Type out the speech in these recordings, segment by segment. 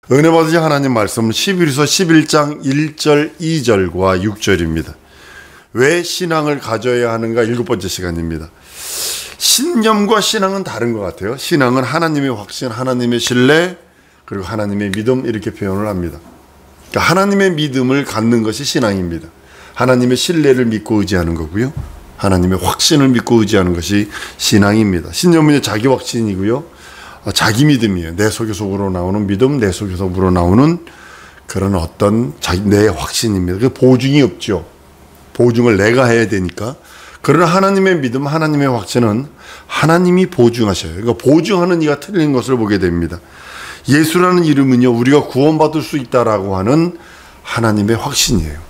은혜 받으신 하나님 말씀은 히브리서 11장 1절 2절과 6절입니다. 왜 신앙을 가져야 하는가 7번째 시간입니다. 신념과 신앙은 다른 것 같아요. 신앙은 하나님의 확신, 하나님의 신뢰, 그리고 하나님의 믿음 이렇게 표현을 합니다. 그러니까 하나님의 믿음을 갖는 것이 신앙입니다. 하나님의 신뢰를 믿고 의지하는 거고요. 하나님의 확신을 믿고 의지하는 것이 신앙입니다. 신념은 자기 확신이고요. 자기 믿음이에요. 내 속에서 우러나오는 믿음, 내 속에서 우러나오는 그런 어떤 내 확신입니다. 그 보증이 없죠. 보증을 내가 해야 되니까. 그러나 하나님의 믿음, 하나님의 확신은 하나님이 보증하셔요. 그러니까 보증하는 이가 틀린 것을 보게 됩니다. 예수라는 이름은요, 우리가 구원받을 수 있다라고 하는 하나님의 확신이에요.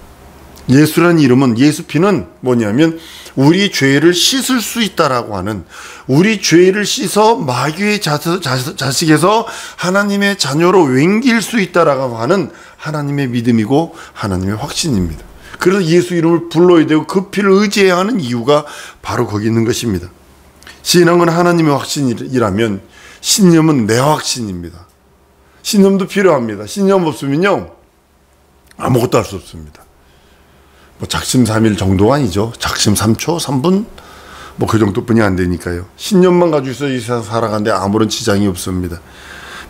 예수라는 이름은, 예수 피는 뭐냐면 우리 죄를 씻을 수 있다라고 하는, 우리 죄를 씻어 마귀의 자식에서 하나님의 자녀로 웽길 수 있다라고 하는 하나님의 믿음이고 하나님의 확신입니다. 그래서 예수 이름을 불러야 되고 그 피를 의지해야 하는 이유가 바로 거기 있는 것입니다. 신앙은 하나님의 확신이라면 신념은 내 확신입니다. 신념도 필요합니다. 신념 없으면요, 아무것도 할 수 없습니다. 뭐 작심삼일 정도가 아니죠. 작심 3초, 3분 뭐 그 정도뿐이 안 되니까요. 신념만 가지고 있어 이 세상 살아가는데 아무런 지장이 없습니다.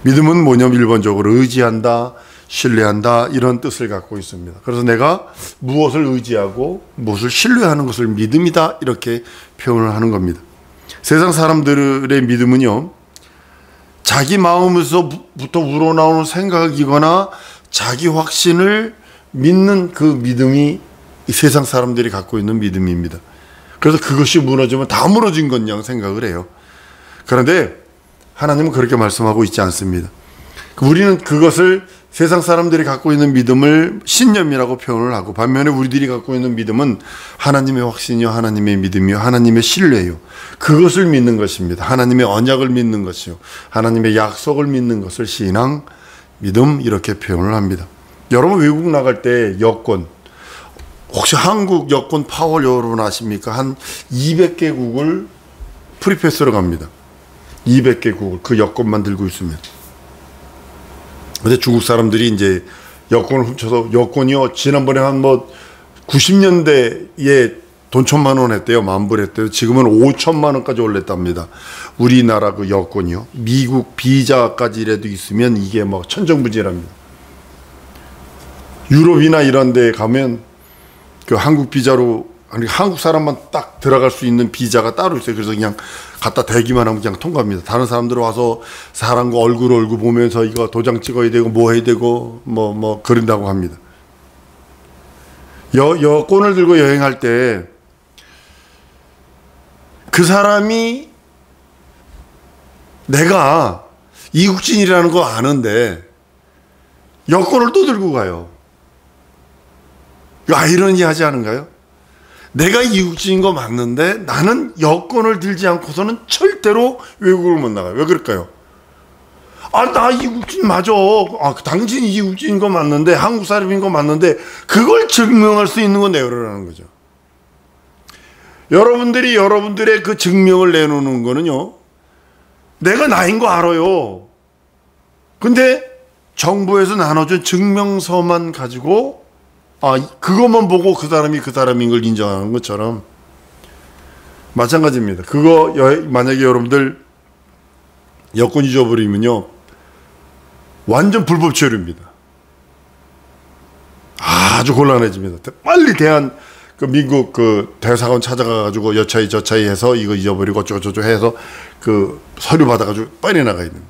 믿음은 뭐냐면 일반적으로 의지한다, 신뢰한다 이런 뜻을 갖고 있습니다. 그래서 내가 무엇을 의지하고 무엇을 신뢰하는 것을 믿음이다 이렇게 표현을 하는 겁니다. 세상 사람들의 믿음은요, 자기 마음에서부터 우러나오는 생각이거나 자기 확신을 믿는 그 믿음이 이 세상 사람들이 갖고 있는 믿음입니다. 그래서 그것이 무너지면 다 무너진 것냥 생각을 해요. 그런데 하나님은 그렇게 말씀하고 있지 않습니다. 우리는 그것을 세상 사람들이 갖고 있는 믿음을 신념이라고 표현을 하고, 반면에 우리들이 갖고 있는 믿음은 하나님의 확신이요, 하나님의 믿음이요, 하나님의 신뢰요. 그것을 믿는 것입니다. 하나님의 언약을 믿는 것이요, 하나님의 약속을 믿는 것을 신앙, 믿음 이렇게 표현을 합니다. 여러분 외국 나갈 때 여권, 혹시 한국 여권 파월 여러분 아십니까? 한 200개국을 프리패스로 갑니다. 200개국을 그 여권만 들고 있으면. 근데 중국 사람들이 이제 여권을 훔쳐서, 여권이요, 지난번에 한 뭐 90년대에 돈 1,000만 원 했대요. 만불 했대요. 지금은 5,000만 원까지 올랐답니다. 우리나라 그 여권이요. 미국 비자까지라도 있으면 이게 뭐 천정부지랍니다. 유럽이나 이런 데 가면 그 한국 비자로, 아니 한국 사람만 딱 들어갈 수 있는 비자가 따로 있어요. 그래서 그냥 갖다 대기만 하면 그냥 통과합니다. 다른 사람들 와서 사람과 얼굴 보면서 이거 도장 찍어야 되고 뭐 해야 되고 뭐 그런다고 합니다. 여권을 들고 여행할 때 그 사람이 내가 이국진이라는 거 아는데 여권을 또 들고 가요. 이거 아이러니하지 않은가요? 내가 이국진인 거 맞는데 나는 여권을 들지 않고서는 절대로 외국을 못 나가요. 왜 그럴까요? 나 이국진 맞아. 당신이 이국진인 거 맞는데, 한국 사람인 거 맞는데, 그걸 증명할 수 있는 건 내라는 거죠. 여러분들이 여러분들의 그 증명을 내놓는 거는요, 내가 나인 거 알아요. 근데 정부에서 나눠준 증명서만 가지고 그것만 보고 그 사람이 그 사람인 걸 인정하는 것처럼 마찬가지입니다. 그거 만약에 여러분들 여권 잊어버리면요, 완전 불법 체류입니다. 아주 곤란해집니다. 빨리 그 미국 그 대사관 찾아가가지고 여차이 저차이 해서 이거 잊어버리고 어쩌고저쩌고 해서 그 서류 받아가지고 빨리 나가야 됩니다.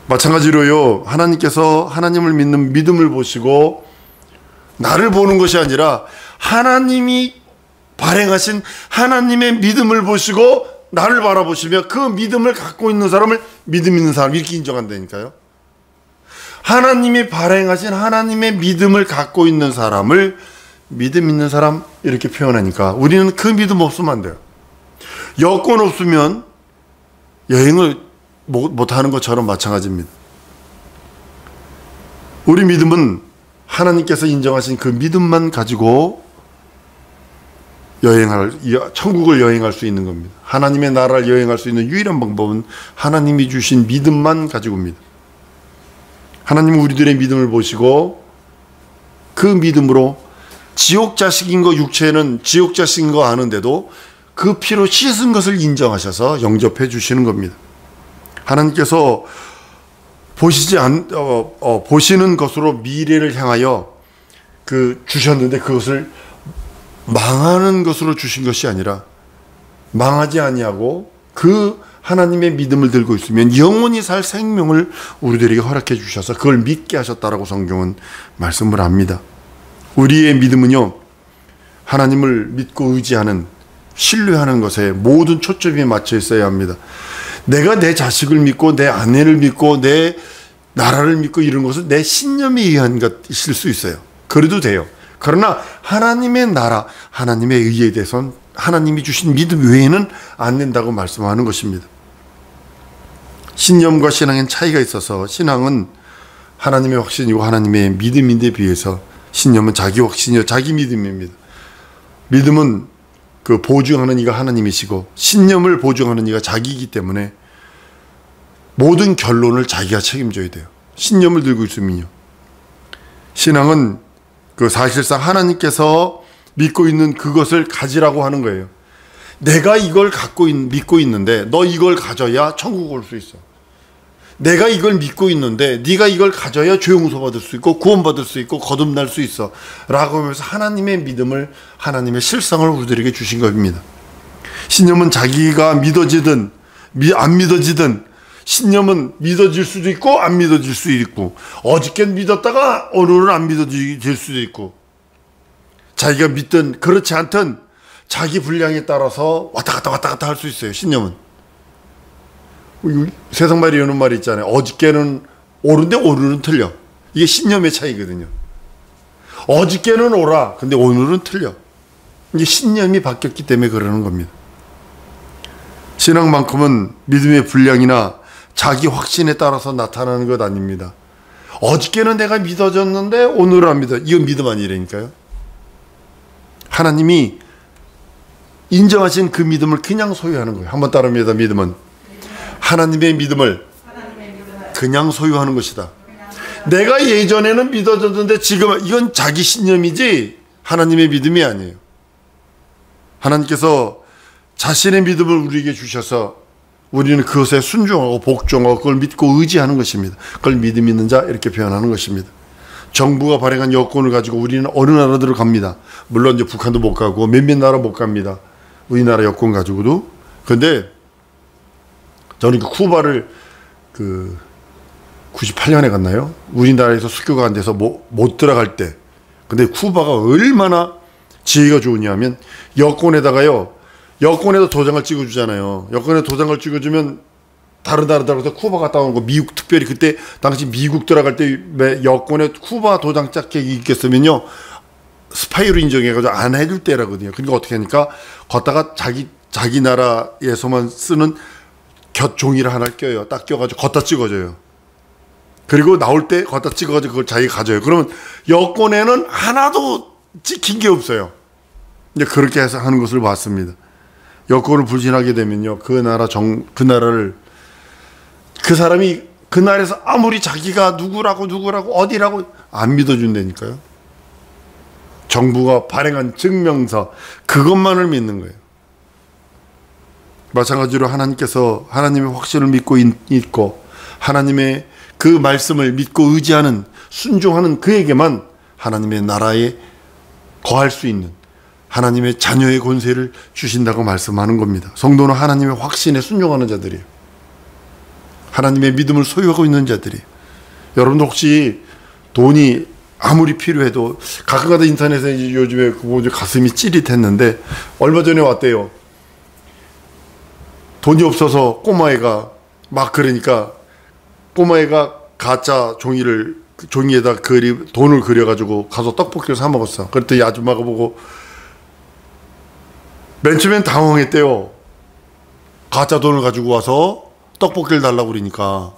마찬가지로요, 하나님께서 하나님을 믿는 믿음을 보시고 나를 보는 것이 아니라 하나님이 발행하신 하나님의 믿음을 보시고 나를 바라보시며 그 믿음을 갖고 있는 사람을 믿음 있는 사람 이렇게 인정한다니까요. 하나님이 발행하신 하나님의 믿음을 갖고 있는 사람을 믿음 있는 사람 이렇게 표현하니까 우리는 그 믿음 없으면 안 돼요. 여권 없으면 여행을 못하는 것처럼 마찬가지입니다. 우리 믿음은 하나님께서 인정하신 그 믿음만 가지고 천국을 여행할 수 있는 겁니다. 하나님의 나라를 여행할 수 있는 유일한 방법은 하나님이 주신 믿음만 가지고입니다. 하나님은 우리들의 믿음을 보시고 그 믿음으로 지옥 자식인 거, 육체는 지옥 자식인 거 아는데도 그 피로 씻은 것을 인정하셔서 영접해 주시는 겁니다. 하나님께서 보시는 것으로 미래를 향하여 주셨는데 그것을 망하는 것으로 주신 것이 아니라 망하지 아니하고 그 하나님의 믿음을 들고 있으면 영원히 살 생명을 우리들에게 허락해 주셔서 그걸 믿게 하셨다라고 성경은 말씀을 합니다. 우리의 믿음은요, 하나님을 믿고 의지하는, 신뢰하는 것에 모든 초점이 맞춰 있어야 합니다. 내가 내 자식을 믿고 내 아내를 믿고 내 나라를 믿고 이런 것은 내 신념에 의한 것일 수 있어요. 그래도 돼요. 그러나 하나님의 나라, 하나님의 의에 대해서는 하나님이 주신 믿음 외에는 안 된다고 말씀하는 것입니다. 신념과 신앙엔 차이가 있어서 신앙은 하나님의 확신이고 하나님의 믿음인데 비해서 신념은 자기 확신이요 자기 믿음입니다. 믿음은 보증하는 이가 하나님이시고 신념을 보증하는 이가 자기이기 때문에 모든 결론을 자기가 책임져야 돼요. 신념을 들고 있으면요. 신앙은 사실상 하나님께서 믿고 있는 그것을 가지라고 하는 거예요. 내가 이걸 믿고 있는데 너 이걸 가져야 천국 올 수 있어. 내가 이걸 믿고 있는데 네가 이걸 가져야 죄용서 받을 수 있고 구원받을 수 있고 거듭날 수 있어 라고 하면서 하나님의 믿음을, 하나님의 실상을 우리들에게 주신 겁니다. 신념은 자기가 믿어지든 안 믿어지든, 신념은 믿어질 수도 있고 안 믿어질 수도 있고, 어저께는 믿었다가 오늘은 안 믿어질 수도 있고, 자기가 믿든 그렇지 않든 자기 분량에 따라서 왔다 갔다 할 수 있어요. 신념은 세상 말이 이런 말이 있잖아요. 어저께는 옳은데 오늘은 틀려. 이게 신념의 차이거든요. 어저께는 옳아, 근데 오늘은 틀려. 이게 신념이 바뀌었기 때문에 그러는 겁니다. 신앙만큼은 믿음의 분량이나 자기 확신에 따라서 나타나는 것 아닙니다. 어저께는 내가 믿어졌는데 오늘은 안 믿어. 이건 믿음 아니라니까요. 하나님이 인정하신 그 믿음을 그냥 소유하는 거예요. 한번 따라합니다. 믿음은 하나님의 믿음을 그냥 소유하는 것이다. 내가 예전에는 믿어졌는데 지금 이건 자기 신념이지 하나님의 믿음이 아니에요. 하나님께서 자신의 믿음을 우리에게 주셔서 우리는 그것에 순종하고 복종하고 그걸 믿고 의지하는 것입니다. 그걸 믿음 있는 자 이렇게 표현하는 것입니다. 정부가 발행한 여권을 가지고 우리는 어느 나라들을 갑니다. 물론 이제 북한도 못 가고 몇몇 나라 못 갑니다. 우리나라 여권 가지고도. 그런데 저는 쿠바를 98년에 갔나요? 우리나라에서 수교가 안 돼서 못 들어갈 때. 근데 쿠바가 얼마나 지혜가 좋으냐면 여권에다가요. 여권에다 도장을 찍어주잖아요. 여권에 도장을 찍어주면 다른 나라들하고서 쿠바 갔다 오는 거, 미국 특별히 그때 당시 미국 들어갈 때 여권에 쿠바 도장 짝짝이 있겠으면요. 스파이로 인정해가지고 안 해줄 때라거든요. 그러니까 어떻게 하니까 걷다가 자기 나라에서만 쓰는 종이를 하나 껴요. 딱 껴가지고 걷다 찍어줘요. 그리고 나올 때 걷다 찍어가지고 그걸 자기가 가져요. 그러면 여권에는 하나도 찍힌 게 없어요. 이제 그렇게 해서 하는 것을 봤습니다. 여권을 불신하게 되면요. 그 나라를 그 사람이 그 나라에서 아무리 자기가 누구라고 어디라고 안 믿어준다니까요. 정부가 발행한 증명서 그것만을 믿는 거예요. 마찬가지로 하나님께서 하나님의 확신을 믿고 있고 하나님의 그 말씀을 믿고 의지하는 순종하는 그에게만 하나님의 나라에 거할 수 있는 하나님의 자녀의 권세를 주신다고 말씀하는 겁니다. 성도는 하나님의 확신에 순종하는 자들이에요. 하나님의 믿음을 소유하고 있는 자들이에요. 여러분들 혹시 돈이 아무리 필요해도 가끔가다 인터넷에 요즘에 가슴이 찌릿했는데 얼마 전에 왔대요. 돈이 없어서 꼬마애가 막 그러니까 꼬마애가 가짜 종이에다 돈을 그려가지고 가서 떡볶이를 사 먹었어. 그랬더니 아줌마가 보고 맨 처음엔 당황했대요. 가짜 돈을 가지고 와서 떡볶이를 달라고 그러니까.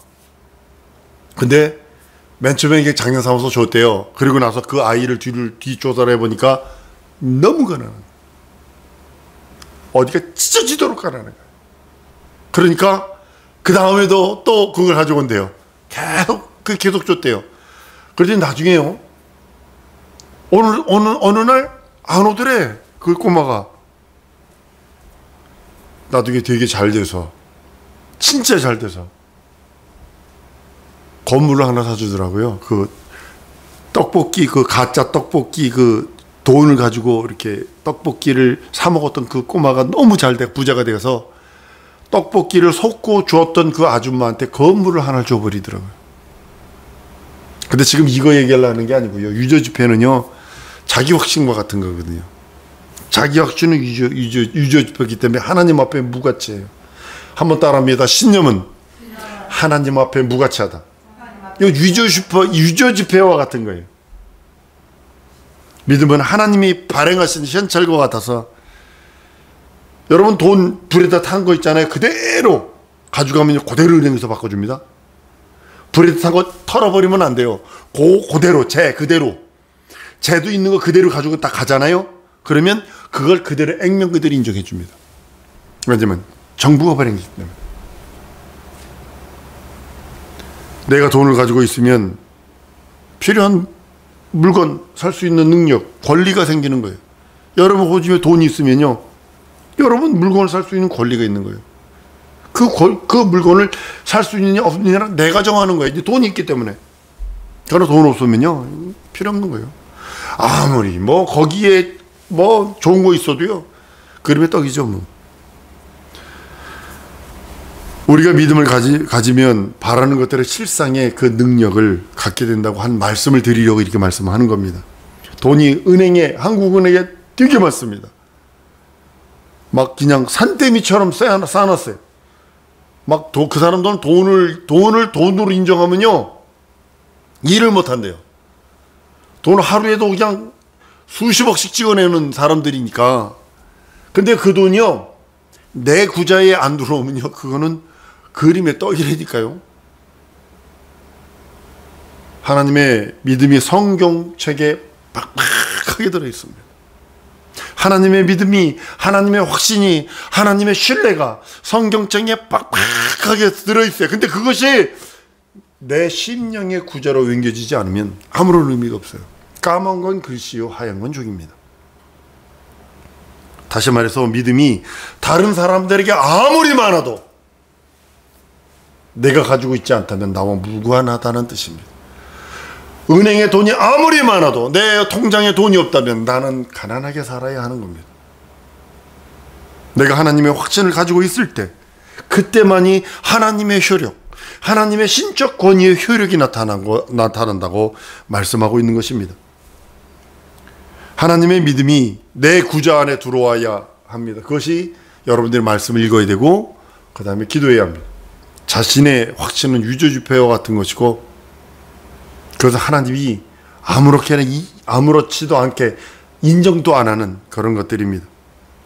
근데 맨 처음에 이게 장난 삼아서 줬대요. 그리고 나서 그 아이를 뒤조사를 해보니까 너무 가난한 거야. 어디가 찢어지도록 가난한 거야. 그러니까 그 다음에도 또 그걸 가지고 온대요. 계속 그 계속 줬대요. 그러더니 나중에요. 어느 날 안 오더래. 그 꼬마가. 나중에 되게 잘 돼서, 진짜 잘 돼서 건물을 하나 사주더라고요. 그 떡볶이, 그 가짜 떡볶이 그 돈을 가지고 이렇게 떡볶이를 사 먹었던 그 꼬마가 너무 잘 돼, 부자가 돼서 떡볶이를 섞고 주었던 그 아줌마한테 건물을 하나 줘버리더라고요. 근데 지금 이거 얘기하려는 게 아니고요. 유저지폐는요, 자기 확신과 같은 거거든요. 자기 확신은 유저지폐이기 때문에 하나님 앞에 무가치예요. 한번 따라합니다. 신념은 하나님 앞에 무가치하다. 이거 유저지폐와 같은 거예요. 믿음은 하나님이 발행하신 현찰과 같아서, 여러분 돈 불에다 탄 거 있잖아요. 그대로 가져가면 그대로 은행에서 바꿔줍니다. 불에다 탄 거 털어버리면 안 돼요. 그대로 재도 있는 거 그대로 가지고 딱 가잖아요. 그러면 그걸 그대로 액면 그대로 인정해 줍니다. 왜냐면 정부가 발행했기 때문에. 내가 돈을 가지고 있으면 필요한 물건 살 수 있는 능력, 권리가 생기는 거예요. 여러분 호주에 돈이 있으면요, 여러분 물건을 살 수 있는 권리가 있는 거예요. 그 물건을 살 수 있느냐 없느냐는 내가 정하는 거예요. 이제 돈이 있기 때문에. 그러나 돈 없으면요, 필요 없는 거예요. 아무리 뭐 거기에 뭐 좋은 거 있어도요, 그림의 떡이죠 뭐. 우리가 믿음을 가지면 바라는 것들의 실상의 그 능력을 갖게 된다고 한 말씀을 드리려고 이렇게 말씀하는 겁니다. 돈이 한국은행에 되게 많습니다. 막 그냥 산더미처럼 쌓아놨어요. 막 그 사람들은 돈으로 인정하면요, 일을 못 한대요. 돈 하루에도 그냥 수십억씩 찍어내는 사람들이니까. 근데 그 돈이요, 내 구자에 안 들어오면요, 그거는 그림의 떡이라니까요. 하나님의 믿음이 성경책에 빡빡하게 들어있습니다. 하나님의 믿음이, 하나님의 확신이, 하나님의 신뢰가 성경책에 빡빡하게 들어있어요. 근데 그것이 내 심령의 구자로 옮겨지지 않으면 아무런 의미가 없어요. 까만 건 글씨요, 하얀 건 종입니다. 다시 말해서 믿음이 다른 사람들에게 아무리 많아도 내가 가지고 있지 않다면 나와 무관하다는 뜻입니다. 은행에 돈이 아무리 많아도 내 통장에 돈이 없다면 나는 가난하게 살아야 하는 겁니다. 내가 하나님의 확신을 가지고 있을 때, 그때만이 하나님의 효력, 하나님의 신적 권위의 효력이 나타난다고 말씀하고 있는 것입니다. 하나님의 믿음이 내 구자 안에 들어와야 합니다. 그것이 여러분들의 말씀을 읽어야 되고, 그 다음에 기도해야 합니다. 자신의 확신은 유저지폐와 같은 것이고, 그래서 하나님이 아무렇지도 않게 인정도 안 하는 그런 것들입니다.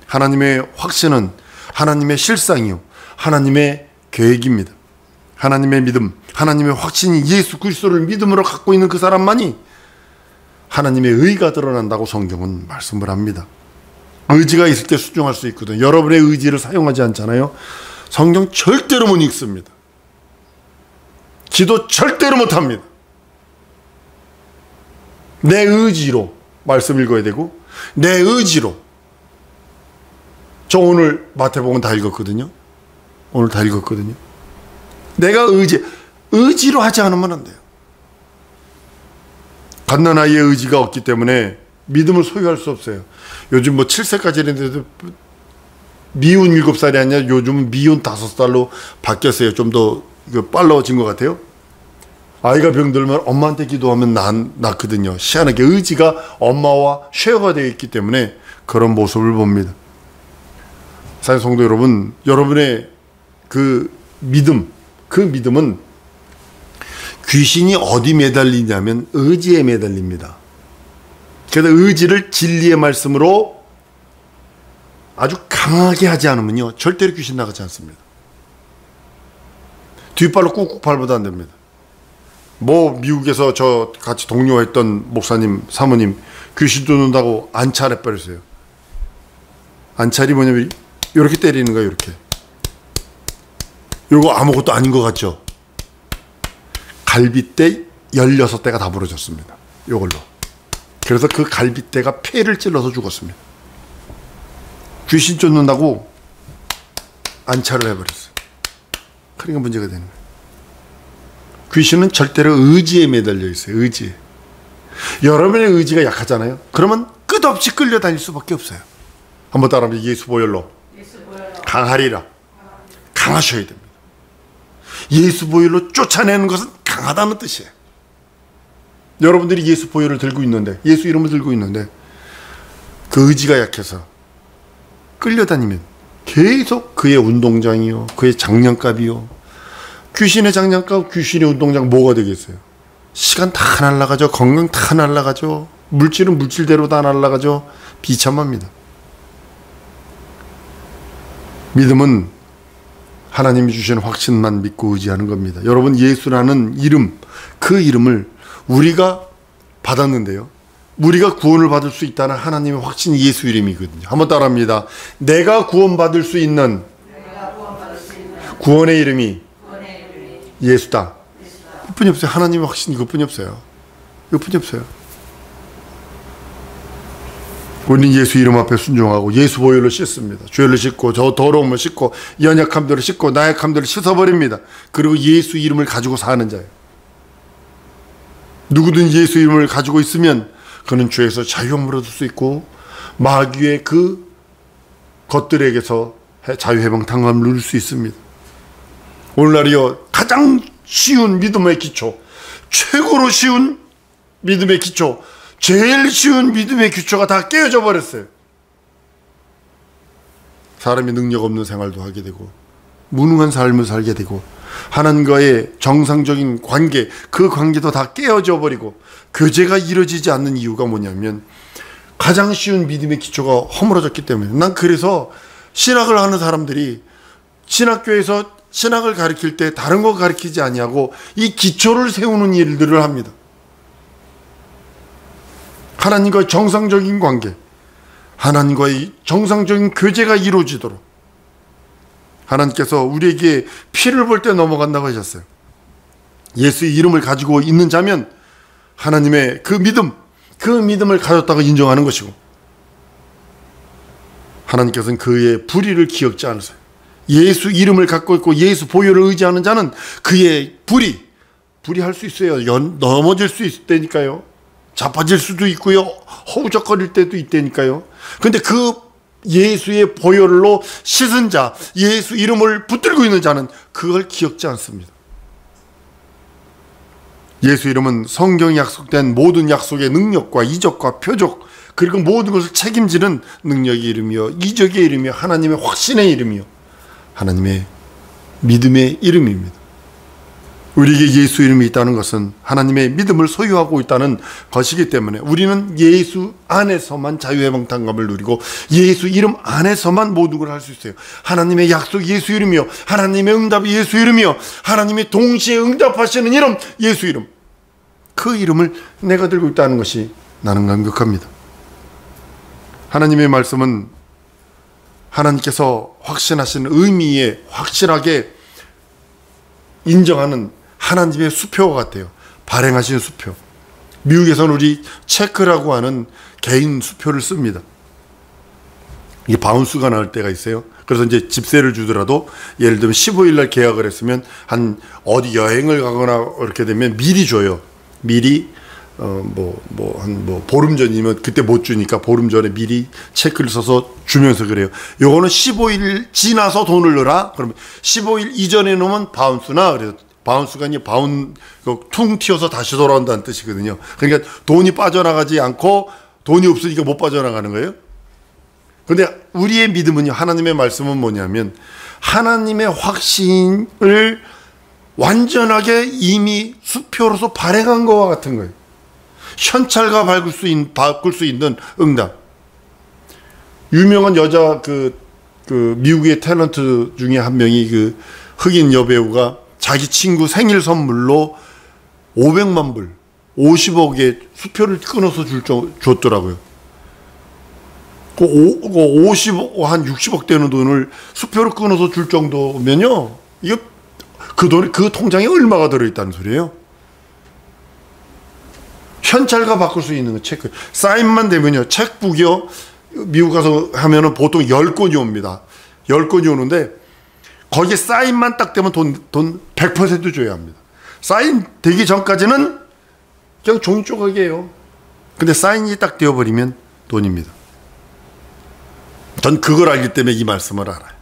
하나님의 확신은 하나님의 실상이요, 하나님의 계획입니다. 하나님의 믿음, 하나님의 확신이 예수 그리스도를 믿음으로 갖고 있는 그 사람만이 하나님의 의가 드러난다고 성경은 말씀을 합니다. 의지가 있을 때 수종할 수 있거든요. 여러분의 의지를 사용하지 않잖아요. 성경 절대로 못 읽습니다. 기도 절대로 못합니다. 내 의지로 말씀 읽어야 되고, 내 의지로. 저 오늘 마태복음 다 읽었거든요. 오늘 다 읽었거든요. 내가 의지로 하지 않으면 안 돼요. 갓난아이의 의지가 없기 때문에 믿음을 소유할 수 없어요. 요즘 뭐 7세까지인데도 미운 7살이 아니라 요즘은 미운 5살로 바뀌었어요. 좀 더 빨라진 것 같아요. 아이가 병들면 엄마한테 기도하면 낫거든요. 희한하게 의지가 엄마와 쉐어가 되어 있기 때문에 그런 모습을 봅니다. 사랑하는 성도 여러분, 여러분의 그 믿음은 귀신이 어디 매달리냐면 의지에 매달립니다. 그래서 의지를 진리의 말씀으로 아주 강하게 하지 않으면요, 절대로 귀신 나가지 않습니다. 뒷발로 꾹꾹 밟아도 안 됩니다. 뭐 미국에서 저 같이 동료했던 목사님, 사모님 귀신 쫓는다고 안찰해버렸어요. 안찰이 뭐냐면 이렇게 때리는 거예요. 이렇게. 이거 아무것도 아닌 것 같죠? 갈빗대 16대가 다 부러졌습니다. 이걸로. 그래서 그 갈빗대가 폐를 찔러서 죽었습니다. 귀신 쫓는다고 안차를 해버렸어요. 그러니까 문제가 되는 거예요. 귀신은 절대로 의지에 매달려 있어요. 의지에. 여러분의 의지가 약하잖아요. 그러면 끝없이 끌려다닐 수밖에 없어요. 한번 따라하면 예수 보혈로 강하리라. 강하셔야 됩니다. 예수 보혈로 쫓아내는 것은 강하다는 뜻이에요. 여러분들이 예수 보혈을 들고 있는데, 예수 이름을 들고 있는데 그 의지가 약해서 끌려다니면 계속 그의 운동장이요, 그의 장난감이요, 귀신의 장난감, 귀신의 운동장 뭐가 되겠어요? 시간 다 날아가죠. 건강 다 날아가죠. 물질은 물질대로 다 날아가죠. 비참합니다. 믿음은 하나님이 주시는 확신만 믿고 의지하는 겁니다. 여러분, 예수라는 이름, 그 이름을 우리가 받았는데요, 우리가 구원을 받을 수 있다는 하나님의 확신이 예수 이름이거든요. 한번 따라합니다. 내가 구원받을 수 있는 구원의 이름이 예수다. 이뿐이 없어요. 하나님의 확신 이것뿐이 없어요. 이것뿐이 없어요. 우리는 예수 이름 앞에 순종하고 예수 보혈로 씻습니다. 죄를 씻고 저 더러움을 씻고 연약함들을 씻고 나약함들을 씻어버립니다. 그리고 예수 이름을 가지고 사는 자예요. 누구든 예수 이름을 가지고 있으면 그는 죄에서 자유함을 얻을 수 있고 마귀의 그 것들에게서 자유해방당함을 누릴 수 있습니다. 오늘날이요, 가장 쉬운 믿음의 기초, 최고로 쉬운 믿음의 기초, 제일 쉬운 믿음의 기초가 다 깨어져 버렸어요. 사람이 능력 없는 생활도 하게 되고 무능한 삶을 살게 되고 하나님과의 정상적인 관계, 그 관계도 다 깨어져 버리고 교제가 이루어지지 않는 이유가 뭐냐면 가장 쉬운 믿음의 기초가 허물어졌기 때문에. 난 그래서 신학을 하는 사람들이 신학교에서 신학을 가르칠 때 다른 거 가르치지 아니하고 이 기초를 세우는 일들을 합니다. 하나님과의 정상적인 관계, 하나님과의 정상적인 교제가 이루어지도록 하나님께서 우리에게 피를 볼 때 넘어간다고 하셨어요. 예수의 이름을 가지고 있는 자면 하나님의 그 믿음을 가졌다고 인정하는 것이고, 하나님께서는 그의 불의를 기억지 않으세요. 예수 이름을 갖고 있고 예수 보혈을 의지하는 자는 그의 불의할 수 있어요. 넘어질 수 있다니까요. 자빠질 수도 있고요. 허우적거릴 때도 있다니까요. 근데 그 예수의 보혈로 씻은 자, 예수 이름을 붙들고 있는 자는 그걸 기억지 않습니다. 예수 이름은 성경에 약속된 모든 약속의 능력과 이적과 표적, 그리고 모든 것을 책임지는 능력의 이름이요, 이적의 이름이요, 하나님의 확신의 이름이요, 하나님의 믿음의 이름입니다. 우리에게 예수 이름이 있다는 것은 하나님의 믿음을 소유하고 있다는 것이기 때문에 우리는 예수 안에서만 자유해방당감을 누리고 예수 이름 안에서만 모든 걸 할 수 있어요. 하나님의 약속 예수 이름이요, 하나님의 응답이 예수 이름이요, 하나님이 동시에 응답하시는 이름 예수 이름, 그 이름을 내가 들고 있다는 것이 나는 감격합니다. 하나님의 말씀은 하나님께서 확신하신 의미에 확실하게 인정하는 하나님의 수표와 같아요. 발행하신 수표. 미국에서는 우리 체크라고 하는 개인 수표를 씁니다. 이게 바운스가 나올 때가 있어요. 그래서 이제 집세를 주더라도 예를 들면 15일 날 계약을 했으면 한 어디 여행을 가거나 이렇게 되면 미리 줘요. 미리 보름 전이면 그때 못 주니까 보름 전에 미리 체크를 써서 주면서 그래요. 요거는 15일 지나서 돈을 넣어라. 그러면 15일 이전에 놓으면 바운스나, 그래서 바운스가 이제 퉁 튀어서 다시 돌아온다는 뜻이거든요. 그러니까 돈이 빠져나가지 않고 돈이 없으니까 못 빠져나가는 거예요. 그런데 우리의 믿음은요, 하나님의 말씀은 뭐냐면 하나님의 확신을 완전하게 이미 수표로서 발행한 것과 같은 거예요. 현찰과 바꿀 수 있는 응답. 유명한 여자 그 미국의 탤런트 중에 한 명이 그 흑인 여배우가 자기 친구 생일 선물로 500만 불, 50억의 수표를 끊어서 줬더라고요. 그 50억, 한 60억 되는 돈을 수표로 끊어서 줄 정도면요, 이거 그 통장에 얼마가 들어있다는 소리예요. 현찰과 바꿀 수 있는 거 체크. 사인만 되면요. 책북이요. 미국 가서 하면은 보통 10권이 옵니다. 10권이 오는데 거기에 사인만 딱 되면 돈 100% 줘야 합니다. 사인 되기 전까지는 그냥 종이 조각이에요. 근데 사인이 딱 되어버리면 돈입니다. 전 그걸 알기 때문에 이 말씀을 알아요.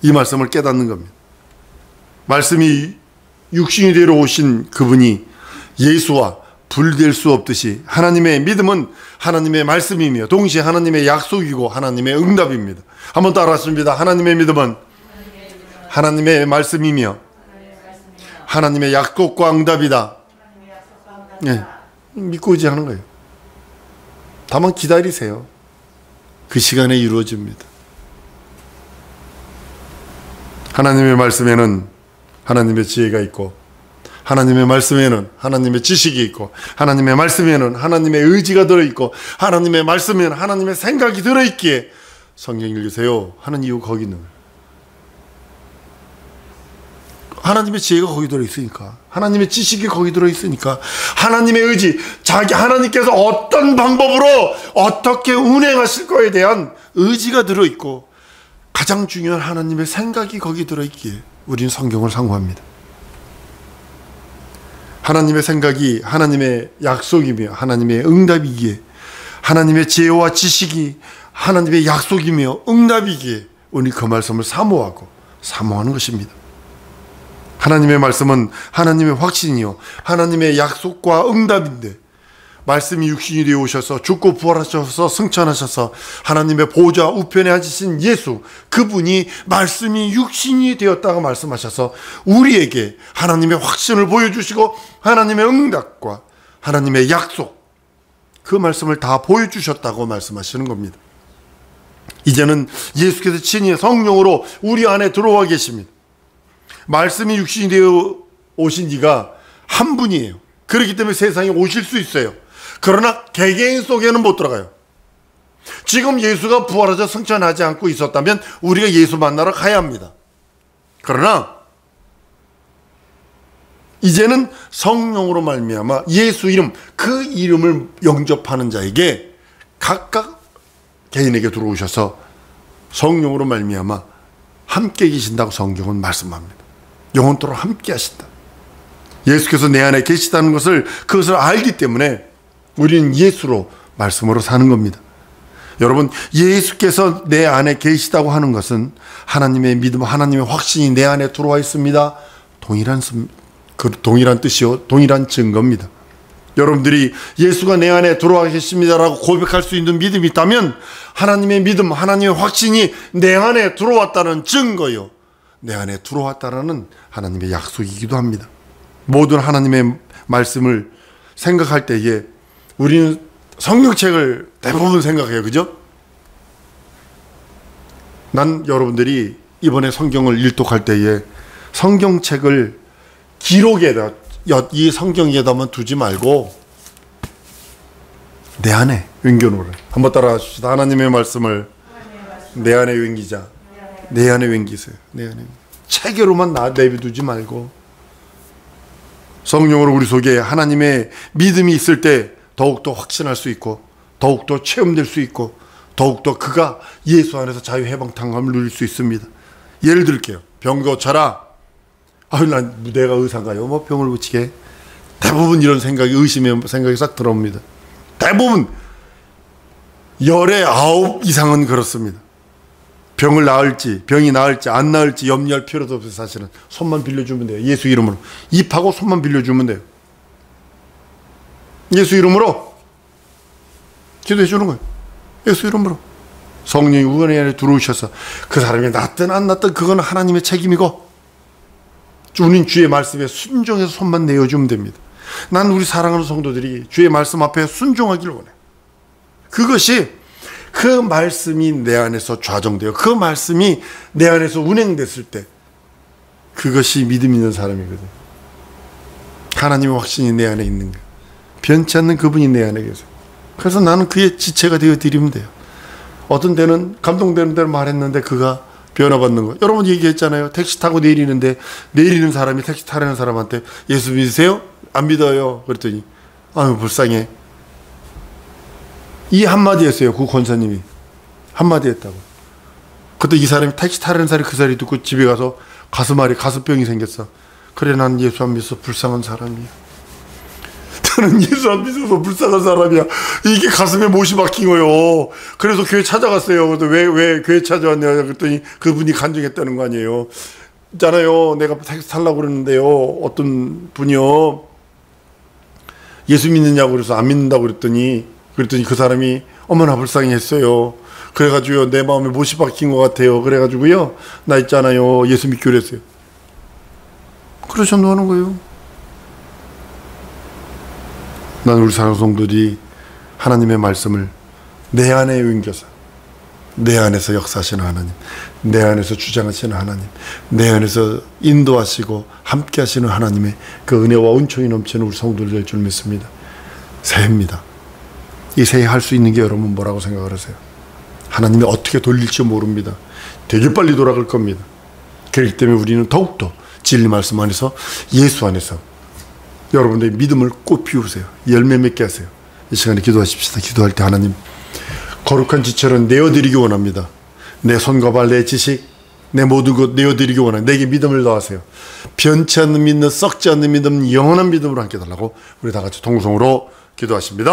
이 말씀을 깨닫는 겁니다. 말씀이 육신이 되어 오신 그분이 예수와 분리될 수 없듯이 하나님의 믿음은 하나님의 말씀이며 동시에 하나님의 약속이고 하나님의 응답입니다. 한번 따라하십니다. 하나님의 믿음은 하나님의 말씀이며 하나님의 약속과 응답이다. 네, 믿고 의지하는 거예요. 다만 기다리세요. 그 시간에 이루어집니다. 하나님의 말씀에는 하나님의 지혜가 있고 하나님의 말씀에는 하나님의 지식이 있고 하나님의 말씀에는 하나님의 의지가 들어있고 하나님의 말씀에는 하나님의 생각이 들어있기에 성경 읽으세요 하는 이유 거기 있는 거예요. 하나님의 지혜가 거기 들어있으니까 하나님의 지식이 거기 들어있으니까 하나님의 의지 하나님께서 어떤 방법으로 어떻게 운행하실 거에 대한 의지가 들어있고 가장 중요한 하나님의 생각이 거기 들어있기에 우리는 성경을 상고합니다. 하나님의 생각이 하나님의 약속이며 하나님의 응답이기에 하나님의 지혜와 지식이 하나님의 약속이며 응답이기에 우리 그 말씀을 사모하고 사모하는 것입니다. 하나님의 말씀은 하나님의 확신이요 하나님의 약속과 응답인데 말씀이 육신이 되어 오셔서 죽고 부활하셔서 승천하셔서 하나님의 보좌 우편에 앉으신 예수 그분이 말씀이 육신이 되었다고 말씀하셔서 우리에게 하나님의 확신을 보여주시고 하나님의 응답과 하나님의 약속 그 말씀을 다 보여주셨다고 말씀하시는 겁니다. 이제는 예수께서 친히 성령으로 우리 안에 들어와 계십니다. 말씀이 육신이 되어 오신 이가 한 분이에요. 그렇기 때문에 세상에 오실 수 있어요. 그러나 개개인 속에는 못 들어가요. 지금 예수가 부활하셔 승천하지 않고 있었다면 우리가 예수 만나러 가야 합니다. 그러나 이제는 성령으로 말미암아 예수 이름 그 이름을 영접하는 자에게 각각 개인에게 들어오셔서 성령으로 말미암아 함께 계신다고 성경은 말씀합니다. 영원토록 함께 하신다. 예수께서 내 안에 계시다는 것을 그것을 알기 때문에 우리는 예수로 말씀으로 사는 겁니다. 여러분 예수께서 내 안에 계시다고 하는 것은 하나님의 믿음 하나님의 확신이 내 안에 들어와 있습니다. 동일한 뜻이요 동일한 증거입니다. 여러분들이 예수가 내 안에 들어와 계십니다라고 고백할 수 있는 믿음이 있다면 하나님의 믿음 하나님의 확신이 내 안에 들어왔다는 증거요 내 안에 들어왔다는 하나님의 약속이기도 합니다. 모든 하나님의 말씀을 생각할 때에 우리는 성경책을 대부분 생각해요. 그죠? 난 여러분들이 이번에 성경을 일독할 때에 성경책을 기록에다 이 성경에다만 두지 말고 내 안에 옮겨놓으래. 한번 따라 하십시다. 하나님의 말씀을 내 안에 옮기자. 내 안에 옮기세요. 내 안에 책으로만 내비두지 말고 성령으로 우리 속에 하나님의 믿음이 있을 때 더욱더 확신할 수 있고 더욱더 체험될 수 있고 더욱더 그가 예수 안에서 자유해방탕감을 누릴 수 있습니다. 예를 들게요. 병 고쳐라. 난 내가 의사인가요? 뭐 병을 고치게. 대부분 이런 생각이 의심의 생각이 싹 들어옵니다. 대부분 열의 9 이상은 그렇습니다. 병을 나을지 병이 나을지 안 나을지 염려할 필요도 없어요. 사실은 손만 빌려주면 돼요. 예수 이름으로 입하고 손만 빌려주면 돼요. 예수 이름으로 기도해 주는 거예요. 예수 이름으로 성령이 우리 안에 들어오셔서 그 사람이 낫든 안 낫든 그건 하나님의 책임이고 우리는 주의 말씀에 순종해서 손만 내어주면 됩니다. 난 우리 사랑하는 성도들이 주의 말씀 앞에 순종하기를 원해. 그것이 그 말씀이 내 안에서 좌정되어 그 말씀이 내 안에서 운행됐을 때 그것이 믿음 있는 사람이거든. 하나님의 확신이 내 안에 있는 거야. 변치 않는 그분이 내 안에 계세요. 그래서 나는 그의 지체가 되어 드리면 돼요. 어떤 때는 감동되는 대로 말했는데 그가 변화받는 거. 여러분 얘기했잖아요. 택시 타고 내리는데 내리는 사람이 택시 타려는 사람한테 예수 믿으세요? 안 믿어요. 그랬더니 아유 불쌍해. 이 한마디 했어요. 그 권사님이 한마디 했다고. 그때 이 사람이 택시 타려는 사람이 그 소리 듣고 집에 가서 가슴병이 생겼어. 그래 난 예수 안 믿어서 불쌍한 사람이야. 나는 예수 안 믿어서 불쌍한 사람이야. 이게 가슴에 못이 박힌 거요. 그래서 교회 찾아갔어요. 그래서 왜 교회 찾아왔냐 그랬더니 그분이 간증했다는 거 아니에요. 있잖아요. 내가 택시 타려고 그러는데요. 어떤 분이요. 예수 믿느냐고 그래서 안 믿는다고 그랬더니 그 사람이 어머나 불쌍히 했어요. 그래가지고요. 내 마음에 못이 박힌 것 같아요. 그래가지고요. 나 있잖아요. 예수 믿기로 했어요. 그러셨노 하는 거예요. 난 우리 사랑성도들이 하나님의 말씀을 내 안에 옮겨서 내 안에서 역사하시는 하나님, 내 안에서 주장하시는 하나님, 내 안에서 인도하시고 함께 하시는 하나님의 그 은혜와 은총이 넘치는 우리 성도들 될 줄 믿습니다. 새해입니다. 이 새해 할 수 있는 게 여러분 뭐라고 생각을 하세요? 하나님이 어떻게 돌릴지 모릅니다. 되게 빨리 돌아갈 겁니다. 그렇기 때문에 우리는 더욱더 진리 말씀 안에서 예수 안에서 여러분들의 믿음을 꽃 피우세요. 열매 맺게 하세요. 이 시간에 기도하십시다. 기도할 때 하나님 거룩한 지체를 내어드리기 원합니다. 내 손과 발, 내 지식, 내 모든 것 내어드리기 원합니다. 내게 믿음을 더하세요. 변치 않는 믿음, 썩지 않는 믿음, 영원한 믿음으로 함께 해달라고 우리 다 같이 통성으로 기도하십니다.